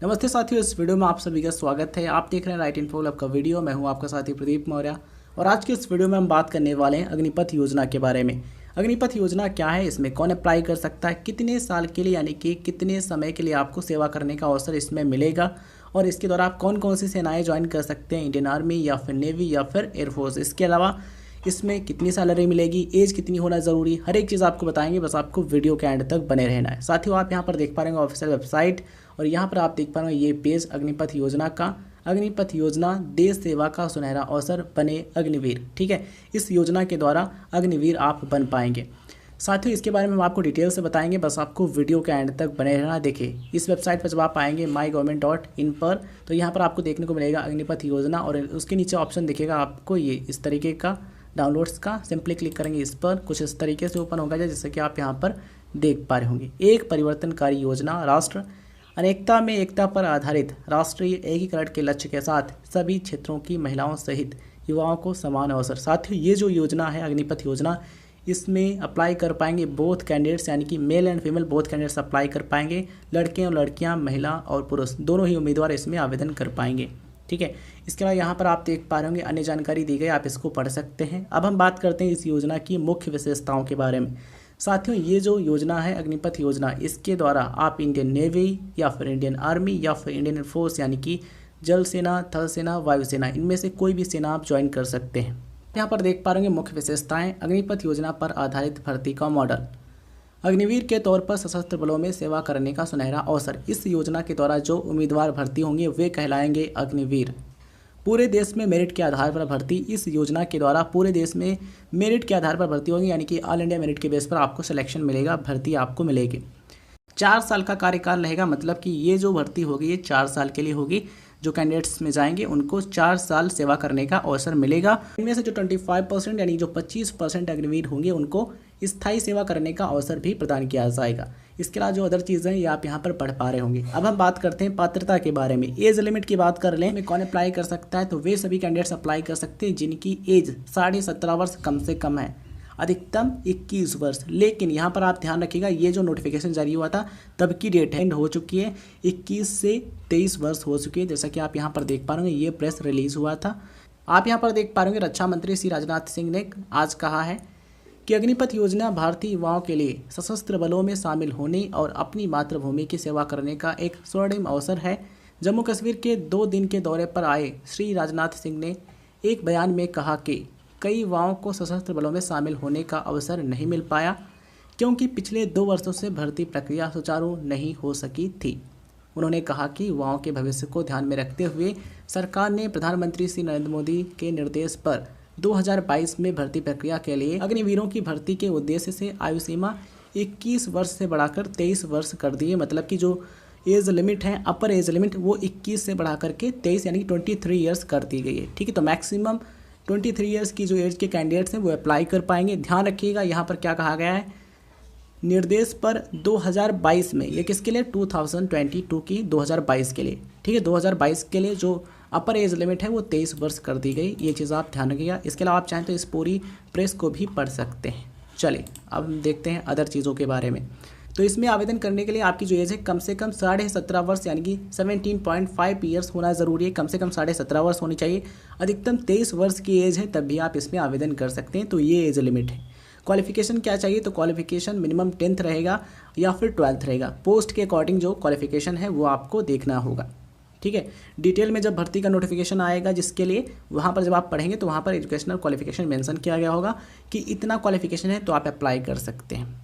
नमस्ते साथियों, इस वीडियो में आप सभी का स्वागत है। आप देख रहे हैं राइट इन्फो क्लब का वीडियो। मैं हूं आपका साथी प्रदीप मौर्य और आज के इस वीडियो में हम बात करने वाले हैं अग्निपथ योजना के बारे में। अग्निपथ योजना क्या है, इसमें कौन अप्लाई कर सकता है, कितने साल के लिए यानी कि कितने समय के लिए आपको सेवा करने का अवसर इसमें मिलेगा और इसके द्वारा आप कौन कौन सी सेनाएँ ज्वाइन कर सकते हैं, इंडियन आर्मी या फिर नेवी या फिर एयरफोर्स। इसके अलावा इसमें कितनी सैलरी मिलेगी, एज कितनी होना ज़रूरी, हर एक चीज़ आपको बताएंगे। बस आपको वीडियो के एंड तक बने रहना है। साथियों, आप यहाँ पर देख पा रहे हैं ऑफिशियल वेबसाइट और यहाँ पर आप देख पा रहे हैं ये पेज अग्निपथ योजना का। अग्निपथ योजना देश सेवा का सुनहरा अवसर, बने अग्निवीर। ठीक है, इस योजना के द्वारा अग्निवीर आप बन पाएंगे। साथियों, इसके बारे में हम आपको डिटेल से बताएंगे, बस आपको वीडियो के एंड तक बने रहना। देखिए, इस वेबसाइट पर जब आप आएंगे mygov.in पर, तो यहाँ पर आपको देखने को मिलेगा अग्निपथ योजना और उसके नीचे ऑप्शन दिखेगा आपको ये इस तरीके का डाउनलोड्स का। सिंपली क्लिक करेंगे इस पर, कुछ इस तरीके से ओपन होगा जैसे कि आप यहाँ पर देख पा रहे होंगे। एक परिवर्तनकारी योजना, राष्ट्र अनेकता में एकता पर आधारित राष्ट्रीय एकीकरण के लक्ष्य के साथ सभी क्षेत्रों की महिलाओं सहित युवाओं को समान अवसर। साथियों, ये जो योजना है अग्निपथ योजना, इसमें अप्लाई कर पाएंगे बोथ कैंडिडेट्स, यानी कि male and female both candidates apply कर पाएंगे। लड़के और लड़कियां, महिला और पुरुष दोनों ही उम्मीदवार इसमें आवेदन कर पाएंगे। ठीक है, इसके बाद यहाँ पर आप देख पा रहे होंगे अन्य जानकारी दी गई, आप इसको पढ़ सकते हैं। अब हम बात करते हैं इस योजना की मुख्य विशेषताओं के बारे में। साथियों, ये जो योजना है अग्निपथ योजना, इसके द्वारा आप इंडियन नेवी या फिर इंडियन आर्मी या फिर इंडियन एयरफोर्स यानी कि जल सेना, थल सेना, वायुसेना, इनमें से कोई भी सेना आप ज्वाइन कर सकते हैं। यहाँ पर देख पा रहे होंगे मुख्य विशेषताएं। अग्निपथ योजना पर आधारित भर्ती का मॉडल, अग्निवीर के तौर पर सशस्त्र बलों में सेवा करने का सुनहरा अवसर। इस योजना के द्वारा जो उम्मीदवार भर्ती होंगे वे कहलाएंगे अग्निवीर। पूरे देश में मेरिट के आधार पर भर्ती, इस योजना के द्वारा पूरे देश में मेरिट के आधार पर भर्ती होगी, यानी कि ऑल इंडिया मेरिट के बेस पर आपको सिलेक्शन मिलेगा, भर्ती आपको मिलेगी। 4 साल का कार्यकाल रहेगा, मतलब कि ये जो भर्ती होगी ये 4 साल के लिए होगी। जो कैंडिडेट्स में जाएंगे उनको 4 साल सेवा करने का अवसर मिलेगा। इनमें से जो 25% यानी जो 25% अग्निवीर होंगे उनको स्थायी सेवा करने का अवसर भी प्रदान किया जाएगा। इसके अलावा जो अदर चीज़ें ये आप यहाँ पर पढ़ पा रहे होंगे। अब हम बात करते हैं पात्रता के बारे में। एज लिमिट की बात कर लें, कौन अप्लाई कर सकता है, तो वे सभी कैंडिडेट्स अप्लाई कर सकते हैं जिनकी एज 17.5 वर्ष कम से कम है, अधिकतम 21 वर्ष। लेकिन यहाँ पर आप ध्यान रखिएगा, ये जो नोटिफिकेशन जारी हुआ था तब की डेट एंड हो चुकी है, 21 से 23 वर्ष हो चुकी है। जैसा कि आप यहाँ पर देख पा रहे होंगे, ये प्रेस रिलीज हुआ था। आप यहाँ पर देख पा रहे होंगे रक्षा मंत्री श्री राजनाथ सिंह ने आज कहा है कि अग्निपथ योजना भारतीय युवाओं के लिए सशस्त्र बलों में शामिल होने और अपनी मातृभूमि की सेवा करने का एक स्वर्णिम अवसर है। जम्मू कश्मीर के 2 दिन के दौरे पर आए श्री राजनाथ सिंह ने एक बयान में कहा कि कई युवाओं को सशस्त्र बलों में शामिल होने का अवसर नहीं मिल पाया क्योंकि पिछले 2 वर्षों से भर्ती प्रक्रिया सुचारू नहीं हो सकी थी। उन्होंने कहा कि युवाओं के भविष्य को ध्यान में रखते हुए सरकार ने प्रधानमंत्री श्री नरेंद्र मोदी के निर्देश पर 2022 में भर्ती प्रक्रिया के लिए अग्निवीरों की भर्ती के उद्देश्य से आयु सीमा 21 वर्ष से बढ़ाकर 23 वर्ष कर दी है। मतलब कि जो एज लिमिट है, अपर एज लिमिट, वो 21 से बढ़ा करके 23 यानी कि 23 ईयर्स कर दी गई है। ठीक है, तो मैक्सिमम 23 ईयर्स की जो एज के कैंडिडेट्स हैं वो अप्लाई कर पाएंगे। ध्यान रखिएगा, यहाँ पर क्या कहा गया है, निर्देश पर 2022 में, ये किसके लिए, 2022 की 2022 के लिए। ठीक है, 2022 के लिए जो अपर एज लिमिट है वो 23 वर्ष कर दी गई, ये चीज़ आप ध्यान रखिएगा। इसके अलावा आप चाहें तो इस पूरी प्रेस को भी पढ़ सकते हैं। चलिए अब हम देखते हैं अदर चीज़ों के बारे में। तो इसमें आवेदन करने के लिए आपकी जो एज है कम से कम 17.5 वर्ष यानी कि 17.5 ईयर्स होना ज़रूरी है। कम से कम 17.5 वर्ष होनी चाहिए। अधिकतम 23 वर्ष की एज है तब भी आप इसमें आवेदन कर सकते हैं। तो ये एज लिमिट है। क्वालिफिकेशन क्या चाहिए, तो क्वालिफिकेशन मिनिमम 10th रहेगा या फिर 12th रहेगा। पोस्ट के अकॉर्डिंग जो क्वालिफिकेशन है वो आपको देखना होगा। ठीक है, डिटेल में जब भर्ती का नोटिफिकेशन आएगा जिसके लिए, वहाँ पर जब आप पढ़ेंगे तो वहाँ पर एजुकेशनल क्वालिफिकेशन मेंशन किया गया होगा कि इतना क्वालिफिकेशन है तो आप अप्लाई कर सकते हैं।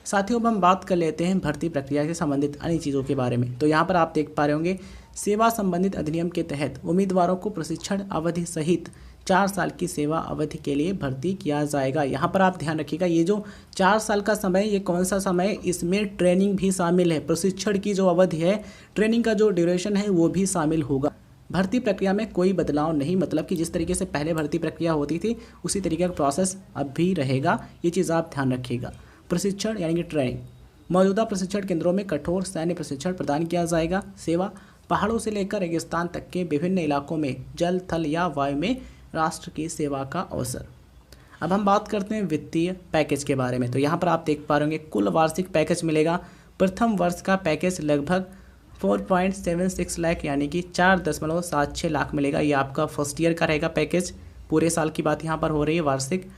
साथियों, अब हम बात कर लेते हैं भर्ती प्रक्रिया से संबंधित अन्य चीज़ों के बारे में। तो यहाँ पर आप देख पा रहे होंगे, सेवा संबंधित अधिनियम के तहत उम्मीदवारों को प्रशिक्षण अवधि सहित 4 साल की सेवा अवधि के लिए भर्ती किया जाएगा। यहाँ पर आप ध्यान रखिएगा, ये जो 4 साल का समय, ये कौन सा समय है, इसमें ट्रेनिंग भी शामिल है। प्रशिक्षण की जो अवधि है, ट्रेनिंग का जो ड्यूरेशन है वो भी शामिल होगा। भर्ती प्रक्रिया में कोई बदलाव नहीं, मतलब कि जिस तरीके से पहले भर्ती प्रक्रिया होती थी उसी तरीके का प्रोसेस अब भी रहेगा, ये चीज़ आप ध्यान रखिएगा। प्रशिक्षण यानी कि ट्रेनिंग, मौजूदा प्रशिक्षण केंद्रों में कठोर सैन्य प्रशिक्षण प्रदान किया जाएगा। सेवा, पहाड़ों से लेकर रेगिस्तान तक के विभिन्न इलाकों में जल, थल या वायु में राष्ट्र की सेवा का अवसर। अब हम बात करते हैं वित्तीय पैकेज के बारे में। तो यहाँ पर आप देख पा रहे होंगे कुल वार्षिक पैकेज मिलेगा। प्रथम वर्ष का पैकेज लगभग 4.76 लाख यानी कि 4.76 लाख मिलेगा। ये आपका फर्स्ट ईयर का रहेगा पैकेज, पूरे साल की बात यहाँ पर हो रही है वार्षिक।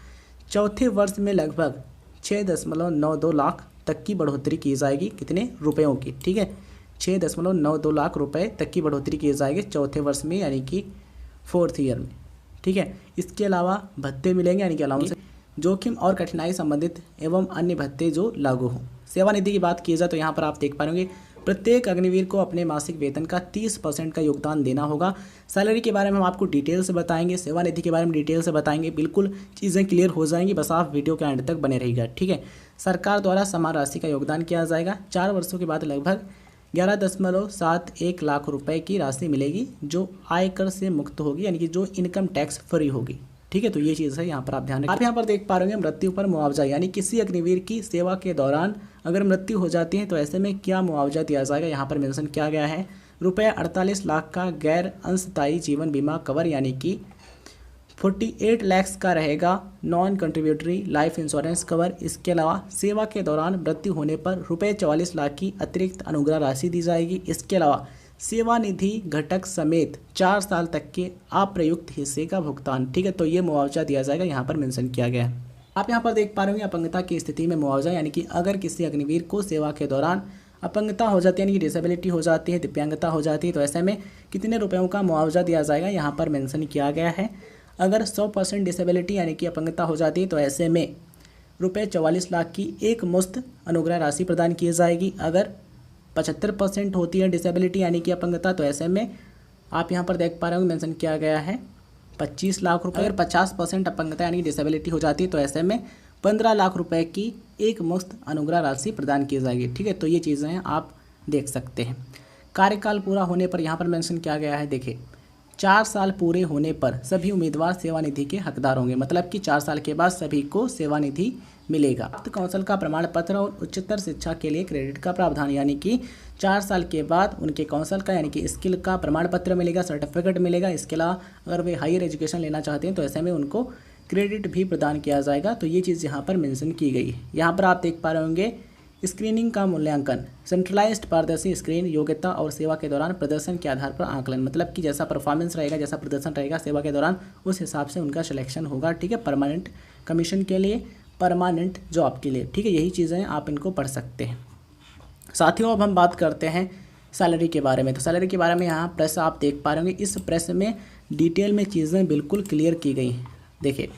चौथे वर्ष में लगभग 6.92 लाख तक की बढ़ोतरी की जाएगी, कितने रुपयों की, ठीक है, 6.92 लाख रुपए तक की बढ़ोतरी की जाएगी चौथे वर्ष में यानी कि फोर्थ ईयर में, ठीक है। इसके अलावा भत्ते मिलेंगे यानी कि अलाउंस, जोखिम और कठिनाई संबंधित एवं अन्य भत्ते जो लागू हों। सेवानिधि की बात की जाए तो यहाँ पर आप देख पाएंगे प्रत्येक अग्निवीर को अपने मासिक वेतन का 30% का योगदान देना होगा। सैलरी के बारे में हम आपको डिटेल से बताएंगे, सेवानिधि के बारे में डिटेल से बताएंगे, बिल्कुल चीज़ें क्लियर हो जाएंगी, बस आप वीडियो के एंड तक बने रहिएगा, ठीक है। सरकार द्वारा समान राशि का योगदान किया जाएगा। 4 वर्षों के बाद लगभग 11.71 लाख रुपए की राशि मिलेगी जो आयकर से मुक्त होगी यानी कि जो इनकम टैक्स फ्री होगी, ठीक है। तो ये चीज़ है, यहाँ पर आप ध्यान रखें। आप यहाँ पर देख पा रहे होंगे मृत्यु पर मुआवजा, यानी किसी अग्निवीर की सेवा के दौरान अगर मृत्यु हो जाती है तो ऐसे में क्या मुआवजा दिया जाएगा, यहाँ पर मेंशन किया गया है। रुपये 48 लाख का गैर अंशदायी जीवन बीमा कवर यानी कि 48 लाख का रहेगा non contributory life insurance cover. इसके अलावा सेवा के दौरान मृत्यु होने पर रुपये 44 लाख की अतिरिक्त अनुग्रह राशि दी जाएगी। इसके अलावा सेवानिधि घटक समेत 4 साल तक के अप्रयुक्त हिस्से का भुगतान, ठीक है। तो ये मुआवजा दिया जाएगा, यहाँ पर मेंशन किया गया है। आप यहाँ पर देख पा रहे होंगे अपंगता की स्थिति में मुआवजा, यानी कि अगर किसी अग्निवीर को सेवा के दौरान अपंगता हो जाती है यानी कि डिसेबिलिटी हो जाती है, दिव्यांगता हो जाती है, तो ऐसे में कितने रुपयों का मुआवजा दिया जाएगा, यहाँ पर मेंशन किया गया है। अगर 100% डिसेबिलिटी यानी कि अपंगता हो जाती है तो ऐसे में रुपये 44 लाख की एक मुश्त अनुग्रह राशि प्रदान की जाएगी। अगर 75% होती है डिसेबिलिटी यानी कि अपंगता तो ऐसे में आप यहाँ पर देख पा रहे हो मेंशन किया गया है 25 लाख रुपए। अगर 50% अपंगता यानी डिसेबिलिटी हो जाती है तो ऐसे में 15 लाख रुपए की एक मुश्त अनुग्रह राशि प्रदान की जाएगी, ठीक है। तो ये चीज़ें आप देख सकते हैं। कार्यकाल पूरा होने पर यहाँ पर मेंशन किया गया है, देखिए 4 साल पूरे होने पर सभी उम्मीदवार सेवानिधि के हकदार होंगे, मतलब कि 4 साल के बाद सभी को सेवानिधि मिलेगा। प्राप्त कौशल का प्रमाण पत्र और उच्चतर शिक्षा के लिए क्रेडिट का प्रावधान, यानी कि 4 साल के बाद उनके कौशल का यानी कि स्किल का प्रमाण पत्र मिलेगा, सर्टिफिकेट मिलेगा। इसके अलावा अगर वे हायर एजुकेशन लेना चाहते हैं तो ऐसे में उनको क्रेडिट भी प्रदान किया जाएगा। तो ये चीज़ यहाँ पर मेंशन की गई है। यहाँ पर आप देख पा रहे होंगे स्क्रीनिंग का मूल्यांकन, सेंट्रलाइज्ड पारदर्शी स्क्रीन, योग्यता और सेवा के दौरान प्रदर्शन के आधार पर आकलन, मतलब कि जैसा परफॉर्मेंस रहेगा, जैसा प्रदर्शन रहेगा सेवा के दौरान, उस हिसाब से उनका सिलेक्शन होगा, ठीक है। परमानेंट कमीशन के लिए, परमानेंट जॉब के लिए, ठीक है। यही चीज़ें आप इनको पढ़ सकते हैं। साथियों अब हम बात करते हैं सैलरी के बारे में। तो सैलरी के बारे में यहाँ प्रेस आप देख पा रहे होंगे, इस प्रेस में डिटेल में चीज़ें बिल्कुल क्लियर की गई हैं। देखिए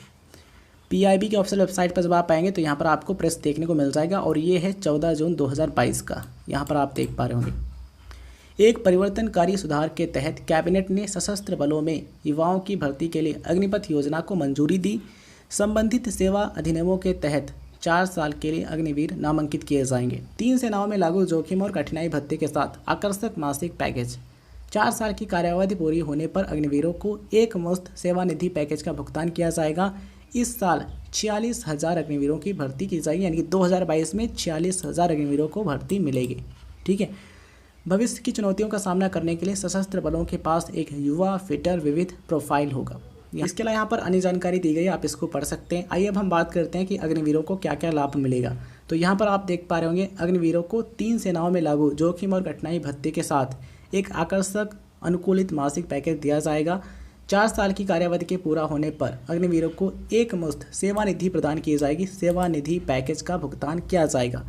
PIB की ऑफिशियल वेबसाइट पर जब आप आएंगे तो यहाँ पर आपको प्रेस देखने को मिल जाएगा और ये है 14 जून 2022 का, यहाँ पर आप देख पा रहे होंगे। एक परिवर्तनकारी सुधार के तहत कैबिनेट ने सशस्त्र बलों में युवाओं की भर्ती के लिए अग्निपथ योजना को मंजूरी दी। संबंधित सेवा अधिनियमों के तहत 4 साल के लिए अग्निवीर नामांकित किए जाएंगे। 3 सेनाओं में लागू जोखिम और कठिनाई भत्ते के साथ आकर्षक मासिक पैकेज। 4 साल की कार्यावधि पूरी होने पर अग्निवीरों को एक मुश्त सेवानिधि पैकेज का भुगतान किया जाएगा। इस साल 46,000 अग्निवीरों की भर्ती की जाएगी, यानी कि 2022 में 46,000 अग्निवीरों को भर्ती मिलेगी, ठीक है। भविष्य की चुनौतियों का सामना करने के लिए सशस्त्र बलों के पास एक युवा फिटर विविध प्रोफाइल होगा। इसके अलावा यहाँ पर अन्य जानकारी दी गई है, आप इसको पढ़ सकते हैं। आइए अब हम बात करते हैं कि अग्निवीरों को क्या क्या लाभ मिलेगा। तो यहाँ पर आप देख पा रहे होंगे अग्निवीरों को 3 सेनाओं में लागू जोखिम और कठिनाई भत्ते के साथ एक आकर्षक अनुकूलित मासिक पैकेज दिया जाएगा। 4 साल की कार्यावधि के पूरा होने पर अग्निवीरों को एक मुश्त सेवानिधि प्रदान की जाएगी। सेवानिधि पैकेज का भुगतान किया जाएगा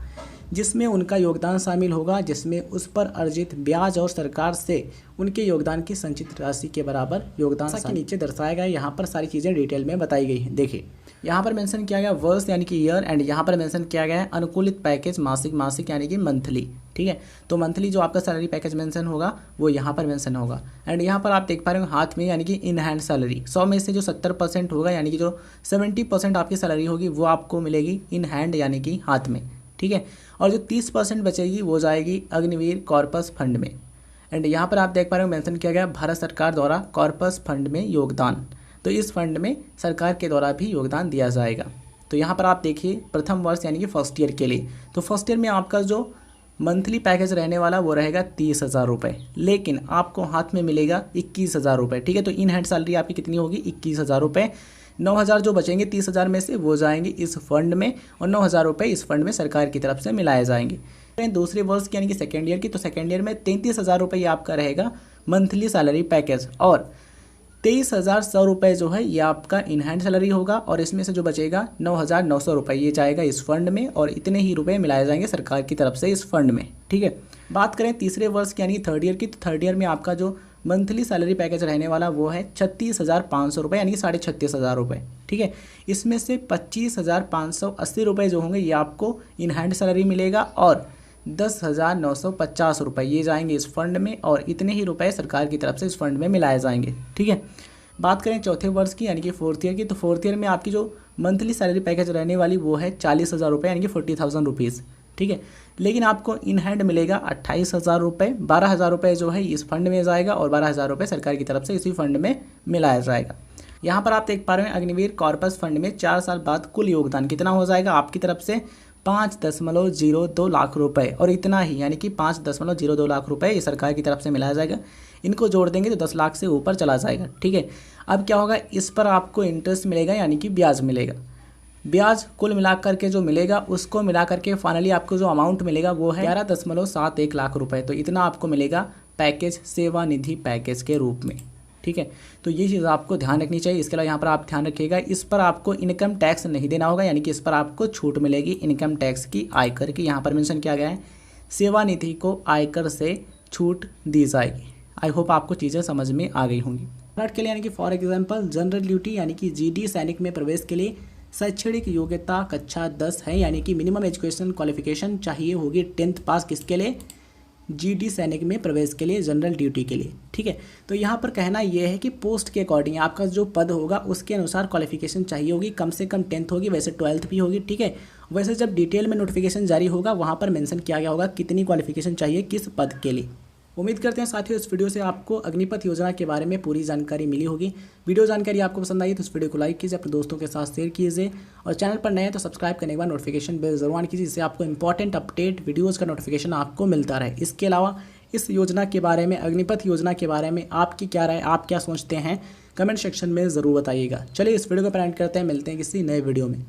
जिसमें उनका योगदान शामिल होगा, जिसमें उस पर अर्जित ब्याज और सरकार से उनके योगदान की संचित राशि के बराबर योगदान के नीचे दर्शाया गया। यहाँ पर सारी चीज़ें डिटेल में बताई गई हैं। देखिए यहाँ पर मेंशन किया गया वर्ष यानी कि ईयर, एंड यहाँ पर मेंशन किया गया है अनुकूलित पैकेज मासिक यानी कि मंथली, ठीक है। तो मंथली जो आपका सैलरी पैकेज मेंशन होगा वो यहाँ पर मेंशन होगा। एंड यहाँ पर आप देख पा रहे हो हाथ में यानी कि इन हैंड सैलरी 100 में से जो 70% होगा यानी कि जो 70% आपकी सैलरी होगी वो आपको मिलेगी इन हैंड यानी कि हाथ में, ठीक है। और जो 30% बचेगी वो जाएगी अग्निवीर कॉर्पस फंड में। एंड यहाँ पर आप देख पा रहे हो मेंशन किया गया भारत सरकार द्वारा कॉर्पस फंड में योगदान, तो इस फंड में सरकार के द्वारा भी योगदान दिया जाएगा। तो यहाँ पर आप देखिए प्रथम वर्ष यानी कि फर्स्ट ईयर के लिए, तो फर्स्ट ईयर में आपका जो मंथली पैकेज रहने वाला वो रहेगा 30,000 रुपये, लेकिन आपको हाथ में मिलेगा 21,000 रुपये, ठीक है। तो इन हैंड सैलरी आपकी कितनी होगी 21,000 रुपये। 9,000 जो बचेंगे 30,000 में से वो जाएंगे इस फंड में और 9,000 रुपये इस फंड में सरकार की तरफ से मिलाए जाएंगे। दूसरे वर्ष की यानी कि सेकेंड ईयर की, तो सेकेंड ईयर में 33,000 रुपये ये आपका रहेगा मंथली सैलरी पैकेज, और 23,100 रुपये जो है ये आपका इन हैंड सैलरी होगा, और इसमें से जो बचेगा 9,900 रुपये ये जाएगा इस फंड में, और इतने ही रुपए मिलाए जाएंगे सरकार की तरफ से इस फंड में। ठीक है, बात करें तीसरे वर्ष की यानी कि थर्ड ईयर की, तो थर्ड ईयर में आपका जो मंथली सैलरी पैकेज रहने वाला वो है 36,500 रुपये यानी कि 36,500 रुपये। ठीक है, इसमें से 25,580 रुपये जो होंगे ये आपको इन हैंड सैलरी मिलेगा, और 10,950 रुपये ये जाएंगे इस फंड में, और इतने ही रुपए सरकार की तरफ से इस फंड में मिलाए जाएंगे। ठीक है, बात करें चौथे वर्ष की यानी कि फोर्थ ईयर की, तो फोर्थ ईयर में आपकी जो मंथली सैलरी पैकेज रहने वाली वो है 40,000 रुपये यानी कि 40,000 रुपीज़। ठीक है, लेकिन आपको इन हैंड मिलेगा 28,000 रुपये, 12,000 रुपये जो है इस फंड में जाएगा, और 12,000 रुपये सरकार की तरफ से इसी फंड में मिलाया जाएगा। यहाँ पर आप देख पा रहे हैं अग्निवीर कॉर्पस फंड में 4 साल बाद कुल योगदान कितना हो जाएगा आपकी तरफ से 5.02 लाख रुपए, और इतना ही यानी कि 5.02 लाख रुपए ये सरकार की तरफ से मिलाया जाएगा। इनको जोड़ देंगे तो 10 लाख से ऊपर चला जाएगा। ठीक है, अब क्या होगा, इस पर आपको इंटरेस्ट मिलेगा यानी कि ब्याज मिलेगा। ब्याज कुल मिलाकर के जो मिलेगा उसको मिलाकर के फाइनली आपको जो अमाउंट मिलेगा वो है 11.71 लाख रुपए। तो इतना आपको मिलेगा पैकेज, सेवा निधि पैकेज के रूप में। ठीक है, तो ये चीज़ आपको ध्यान रखनी चाहिए। इसके अलावा यहाँ पर आप ध्यान रखिएगा, इस पर आपको इनकम टैक्स नहीं देना होगा, यानी कि इस पर आपको छूट मिलेगी इनकम टैक्स की, आयकर की। यहाँ पर मेंशन किया गया है सेवा निधि को आयकर से छूट दी जाएगी। आई होप आपको चीज़ें समझ में आ गई होंगी। के लिए यानी कि फॉर एग्जाम्पल जनरल ड्यूटी यानी कि GD सैनिक में प्रवेश के लिए शैक्षणिक योग्यता कक्षा 10 है, यानी कि मिनिमम एजुकेशन क्वालिफिकेशन चाहिए होगी 10th पास, किसके लिए, GD सैनिक में प्रवेश के लिए, जनरल ड्यूटी के लिए। ठीक है, तो यहाँ पर कहना यह है कि पोस्ट के अकॉर्डिंग आपका जो पद होगा उसके अनुसार क्वालिफिकेशन चाहिए होगी, कम से कम 10th होगी, वैसे 12th भी होगी। ठीक है, वैसे जब डिटेल में नोटिफिकेशन जारी होगा वहाँ पर मेंशन किया गया होगा कितनी क्वालिफिकेशन चाहिए किस पद के लिए। उम्मीद करते हैं साथियों इस वीडियो से आपको अग्निपथ योजना के बारे में पूरी जानकारी मिली होगी। वीडियो जानकारी आपको पसंद आई तो इस वीडियो को लाइक कीजिए, अपने दोस्तों के साथ शेयर कीजिए, और चैनल पर नए हैं तो सब्सक्राइब करने के बाद नोटिफिकेशन बेल जरूर ऑन कीजिए, जिससे आपको इंपॉर्टेंट अपडेट वीडियोज़ का नोटिफिकेशन आपको मिलता रहे। इसके अलावा इस योजना के बारे में, अग्निपथ योजना के बारे में आपकी क्या राय, आप क्या सोचते हैं, कमेंट सेक्शन में ज़रूर बताइएगा। चलिए इस वीडियो को एंड करते हैं, मिलते हैं किसी नए वीडियो में।